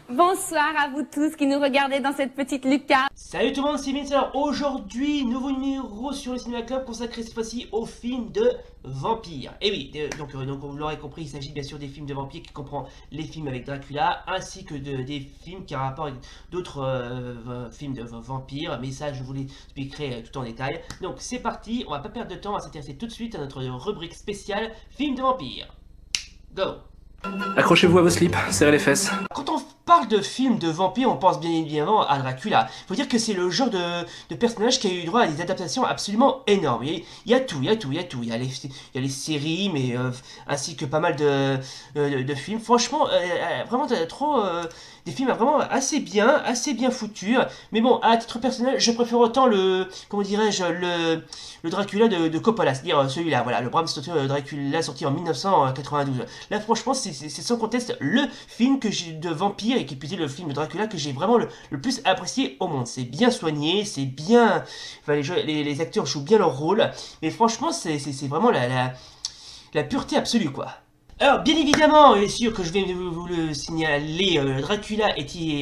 Bonsoir à vous tous qui nous regardez dans cette petite lucarne. Salut tout le monde, c'est Vince. Alors aujourd'hui, nouveau numéro sur le Cinéma Club consacré cette fois-ci aux films de vampires. Et oui, donc vous l'aurez compris, il s'agit bien sûr des films de vampires qui comprend les films avec Dracula ainsi que des films qui ont rapport avec d'autres films de vampires. Mais ça, je vous l'expliquerai tout en détail. Donc c'est parti, on va pas perdre de temps, on va s'intéresser tout de suite à notre rubrique spéciale films de vampires. Go! Accrochez-vous à vos slips, serrez les fesses. Quand on parle de films de vampires, on pense bien évidemment à Dracula. Faut dire que c'est le genre de personnage qui a eu droit à des adaptations absolument énormes. Il y a tout. Il y a les séries, mais ainsi que pas mal de films. Franchement, vraiment des films vraiment assez bien foutus. Mais bon, à titre personnel, je préfère autant le Dracula de Coppola, c'est-à-dire celui-là, voilà, le Bram Stoker Dracula sorti en 1992. Là, franchement, c'est sans conteste le film de vampire et qui plus est le film de Dracula que j'ai vraiment le plus apprécié au monde. C'est bien soigné, c'est bien, enfin, les acteurs jouent bien leur rôle, mais franchement, c'est vraiment la pureté absolue, quoi. Alors, bien évidemment, bien sûr que je vais vous le signaler, Dracula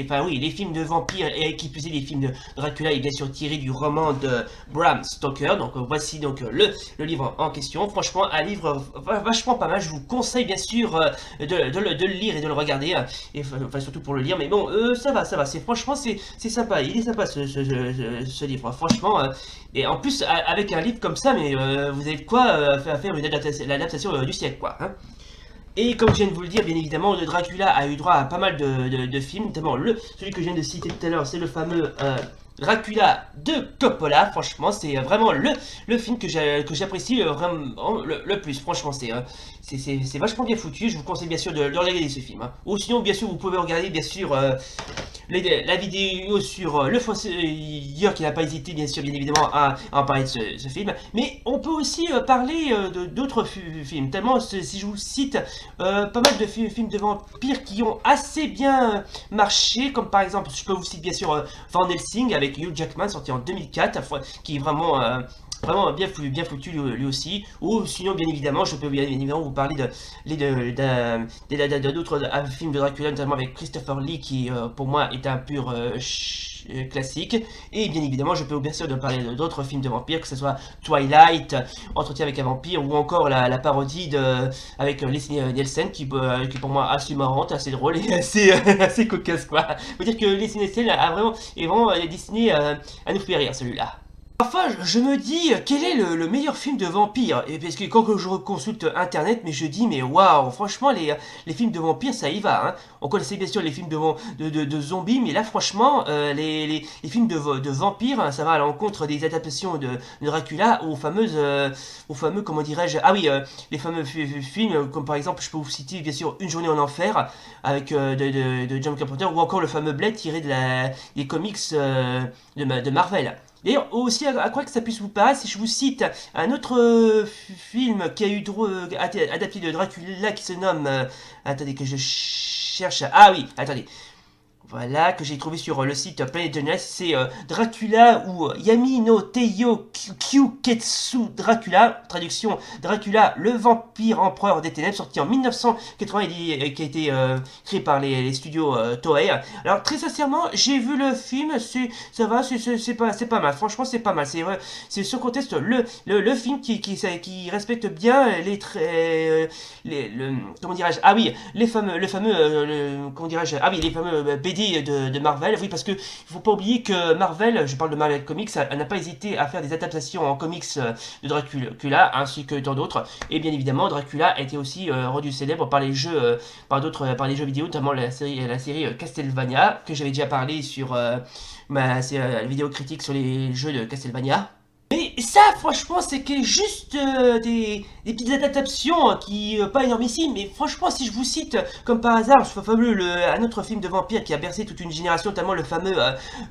enfin oui, les films de vampires et qui plus est les films de Dracula est bien sûr tiré du roman de Bram Stoker. Donc voici donc le livre en question. Franchement, un livre vachement pas mal. Je vous conseille bien sûr de le lire et de le regarder, et enfin surtout pour le lire. Mais bon, ça va. Franchement, c'est sympa. Il est sympa ce livre. Franchement, et en plus avec un livre comme ça, mais vous avez de quoi faire l'adaptation du siècle, quoi. Hein. Et comme je viens de vous le dire, bien évidemment, Dracula a eu droit à pas mal de films, notamment celui que je viens de citer tout à l'heure, c'est le fameux Dracula de Coppola. Franchement, c'est vraiment le film que j'apprécie vraiment le plus. Franchement, c'est vachement bien foutu. Je vous conseille bien sûr de regarder ce film. Hein. Ou sinon, bien sûr, vous pouvez regarder bien sûr la vidéo sur le Fossoyeur qui n'a pas hésité, bien évidemment, à en parler de ce film. Mais on peut aussi parler d'autres films. Tellement, si je vous cite pas mal de films de vampires qui ont assez bien marché, comme par exemple, je peux vous citer bien sûr Van Helsing avec Hugh Jackman, sorti en 2004, qui est vraiment bien foutu lui aussi. Ou sinon, bien évidemment, je peux bien évidemment vous parler d'autres films de Dracula, notamment avec Christopher Lee, qui pour moi est un pur classique. Et bien évidemment, je peux bien sûr parler d'autres films de vampires, que ce soit Twilight, Entretien avec un vampire, ou encore la parodie avec Leslie Nielsen, qui est pour moi assez marrante, assez drôle et assez cocasse, quoi. Faut dire que Leslie Nielsen est vraiment destiné à nous faire rire, celui-là. Parfois, je me dis, quel est le meilleur film de vampire? Et parce que quand je consulte internet, mais je dis, mais waouh, franchement, les films de vampires, ça y va. Hein. On connaissait bien sûr les films de zombies, mais là, franchement, les films de vampires, ça va à l'encontre des adaptations de Dracula aux fameux, comment dirais-je, ah oui, les fameux films, comme par exemple, je peux vous citer bien sûr Une journée en enfer, avec de John Carpenter, ou encore le fameux Blade tiré des comics de Marvel. D'ailleurs, aussi, à quoi que ça puisse vous paraître, si je vous cite un autre film qui a eu droit adapté de Dracula qui se nomme... attendez que je cherche... Ah oui, attendez. Voilà, que j'ai trouvé sur le site Planet Genius, c'est Dracula ou Yami no Teiyo Kyuketsu Dracula, traduction Dracula, le vampire empereur des ténèbres, sorti en 1990 qui a été créé par les studios Toei. Alors très sincèrement, j'ai vu le film, ça va, c'est pas mal, franchement c'est pas mal, c'est sur contexte le film qui respecte bien les traits, comment dirais-je, ah oui, les fameux comment dirais-je, ah oui, les fameux BD de Marvel, oui, parce que il faut pas oublier que Marvel, je parle de Marvel Comics, elle n'a pas hésité à faire des adaptations en comics de Dracula, ainsi que tant d'autres, et bien évidemment Dracula a été aussi rendu célèbre par les jeux, par les jeux vidéo, notamment la série Castlevania, que j'avais déjà parlé sur ma vidéo critique sur les jeux de Castlevania. Mais ça, franchement, c'est que juste des petites adaptations qui, pas énormissimes, mais franchement, si je vous cite, comme par hasard, ce fameux, un autre film de vampire qui a bercé toute une génération, notamment le fameux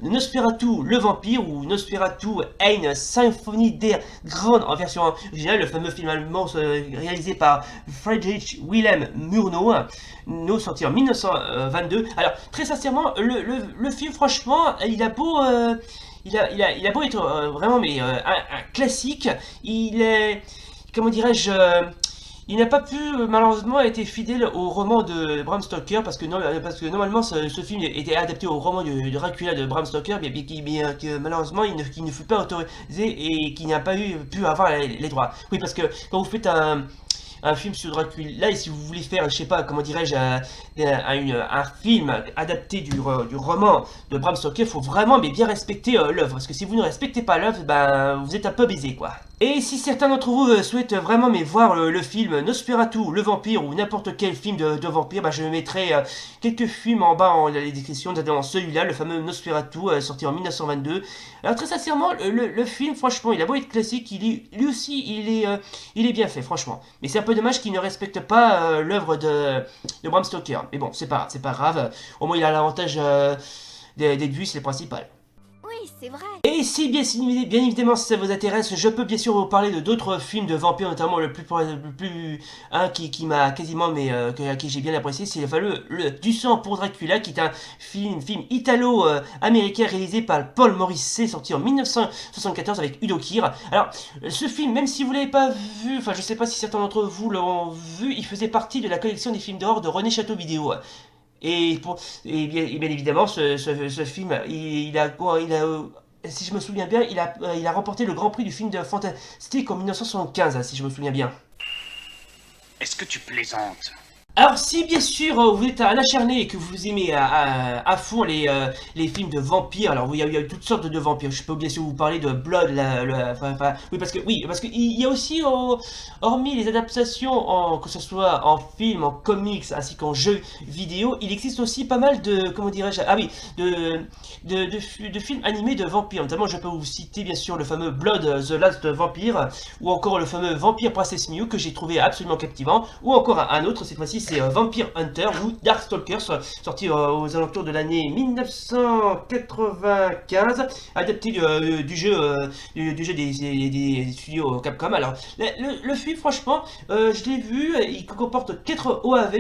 Nosferatu, le vampire, ou Nosferatu, Eine Symphonie der Grande, en version originale, le fameux film allemand réalisé par Friedrich Wilhelm Murnau, sorti en 1922. Alors, très sincèrement, le film, franchement, il a beau... Il a beau être vraiment un classique, il est, comment dirais-je, il n'a pas pu malheureusement être fidèle au roman de Bram Stoker parce que, parce que normalement ce film était adapté au roman de Dracula de Bram Stoker, mais que malheureusement il ne fut pas autorisé et qu'il n'a pas pu avoir les droits. Oui, parce que quand vous faites un film sur Dracula, et si vous voulez faire, je sais pas, comment dirais-je, un film adapté du roman de Bram Stoker, il faut vraiment mais bien respecter l'œuvre, parce que si vous ne respectez pas l'œuvre, ben vous êtes un peu baisé quoi. Et si certains d'entre vous souhaitent vraiment mais voir le film Nosferatu, le vampire, ou n'importe quel film de vampire, ben je mettrai quelques films en bas en description, notamment celui-là, le fameux Nosferatu, sorti en 1922. Alors très sincèrement, le film, franchement, il a beau être classique, lui aussi, il est bien fait, franchement. Mais c'est un peu dommage qu'il ne respecte pas l'œuvre de Bram Stoker. Mais bon, c'est pas grave. Au moins, il a l'avantage des vues, c'est le principal. Oui, c'est vrai. Et si bien évidemment si ça vous intéresse, je peux bien sûr vous parler de d'autres films de vampires, notamment le plus un qui m'a quasiment qui j'ai bien apprécié, c'est le fameux Du sang pour Dracula, qui est un film italo-américain réalisé par Paul Morrissey, sorti en 1974 avec Udo Kier. Alors ce film, même si vous l'avez pas vu, enfin je sais pas si certains d'entre vous l'ont vu, il faisait partie de la collection des films d'horreur de René Château Vidéo. Et bien évidemment, ce film, si je me souviens bien, il a remporté le Grand Prix du film de fantastique en 1975, si je me souviens bien. Est-ce que tu plaisantes? Alors si bien sûr vous êtes un acharné et que vous aimez à fond les films de vampires, alors il y a toutes sortes de vampires, je peux bien sûr vous parler de Blood, oui parce que il y a aussi, hormis les adaptations, que ce soit en film, en comics, ainsi qu'en jeux vidéo, il existe aussi pas mal de, comment dirais-je, de films animés de vampires, notamment je peux vous citer bien sûr le fameux Blood, The Last Vampire, ou encore le fameux Vampire Princess Mew que j'ai trouvé absolument captivant, ou encore un autre, cette fois-ci c'est Vampire Hunter ou Darkstalkers, sorti aux alentours de l'année 1995, adapté du jeu des studios Capcom. Alors le film, franchement, je l'ai vu, il comporte 4 OAV,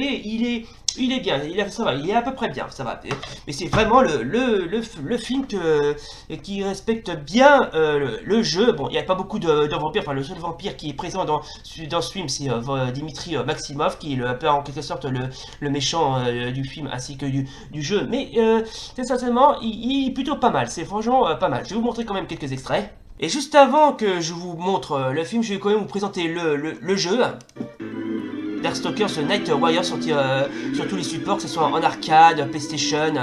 il est bien, ça va, il est à peu près bien, ça va. Mais c'est vraiment le film qui respecte bien le jeu. Bon, il n'y a pas beaucoup de vampires, enfin le seul vampire qui est présent dans ce film, c'est Dimitri Maximov, qui est un peu en quelque sorte le méchant du film ainsi que du jeu. Mais c'est sincèrement, il est plutôt pas mal, c'est franchement pas mal. Je vais vous montrer quand même quelques extraits. Et juste avant que je vous montre le film, je vais quand même vous présenter le jeu. Darkstalkers Night Warrior, sorti sur tous les supports, que ce soit en arcade, PlayStation.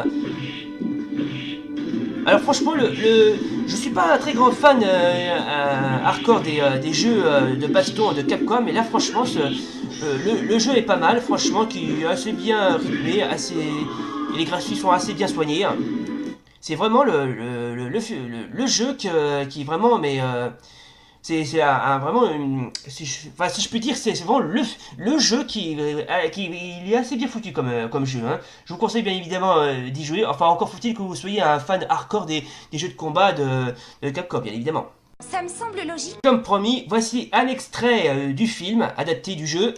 Alors franchement, je suis pas un très grand fan hardcore des jeux de baston de Capcom, mais là franchement, le jeu est pas mal, franchement, qui est assez bien rythmé, et les graphismes sont assez bien soignés. C'est vraiment le jeu qui est vraiment, mais c'est vraiment, si je puis dire, c'est vraiment le jeu il est assez bien foutu comme jeu. Hein. Je vous conseille bien évidemment d'y jouer. Enfin, encore faut-il que vous soyez un fan hardcore des jeux de combat de Capcom, bien évidemment. Ça me semble logique. Comme promis, voici un extrait du film adapté du jeu.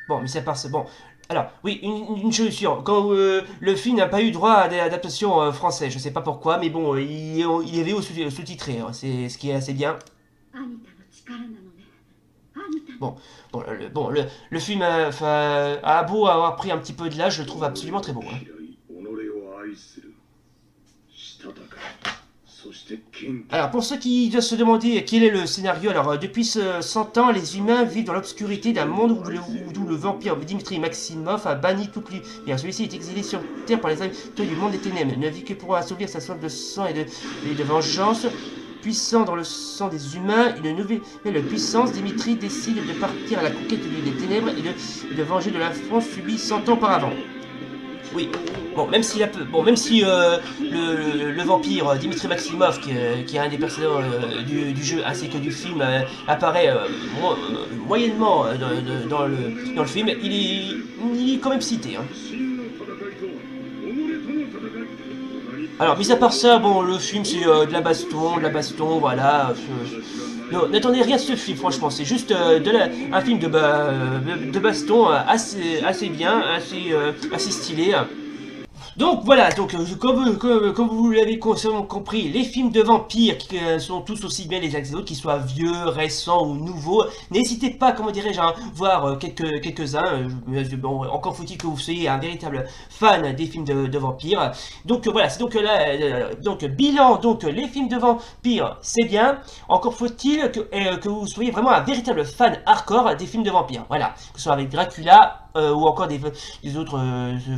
Bon, mais ça passe. Bon, alors, oui, une chose sûre, quand le film n'a pas eu droit à des adaptations françaises, je sais pas pourquoi, mais bon, il est VO sous-titré, hein, c'est ce qui est assez bien. Bon, le film a beau avoir pris un petit peu de l'âge, je le trouve absolument très beau. Hein. Alors pour ceux qui doivent se demander quel est le scénario, alors depuis 100 ans, les humains vivent dans l'obscurité d'un monde où le vampire Dimitri Maximov a banni toute lumière. Celui-ci est exilé sur Terre par les habitants du monde des ténèbres. Il ne vit que pour assouvir sa soif de sang et de vengeance. Puissant dans le sang des humains, une nouvelle puissance, Dimitri décide de partir à la conquête des ténèbres et de venger de l'affront subi 100 ans auparavant. Oui, bon, même si le vampire Dimitri Maximov, qui est un des personnages du jeu ainsi que du film, apparaît moyennement dans le film, il est quand même cité. Hein. Alors, mis à part ça, bon, le film c'est de la baston, voilà. Non, n'attendez rien de ce film, franchement, c'est juste un film de baston assez bien, assez stylé. Donc voilà, donc comme vous l'avez compris, les films de vampires qui sont tous aussi bien les uns que les autres, qu'ils soient vieux, récents ou nouveaux, n'hésitez pas, comment dirais-je, à voir quelques-uns. Bon, encore faut-il que vous soyez un véritable fan des films de vampires. Donc voilà, c'est donc là, donc bilan, donc les films de vampires, c'est bien. Encore faut-il que vous soyez vraiment un véritable fan hardcore des films de vampires. Voilà, que ce soit avec Dracula. Ou encore des autres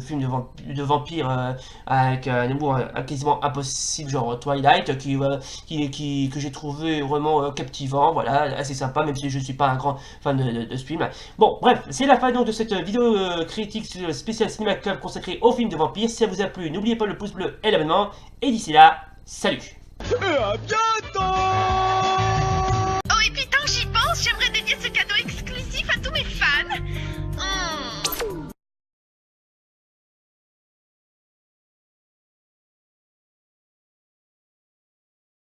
films de vampires avec un humour quasiment impossible, genre Twilight, que j'ai trouvé vraiment captivant, voilà, assez sympa, même si je ne suis pas un grand fan de ce film. Bon, bref, c'est la fin donc de cette vidéo critique spéciale Cinéma Club consacrée aux films de vampires. Si ça vous a plu, n'oubliez pas le pouce bleu et l'abonnement, et d'ici là, salut! Oh et puis tant que j'y pense, j'aimerais dédier ce cadeau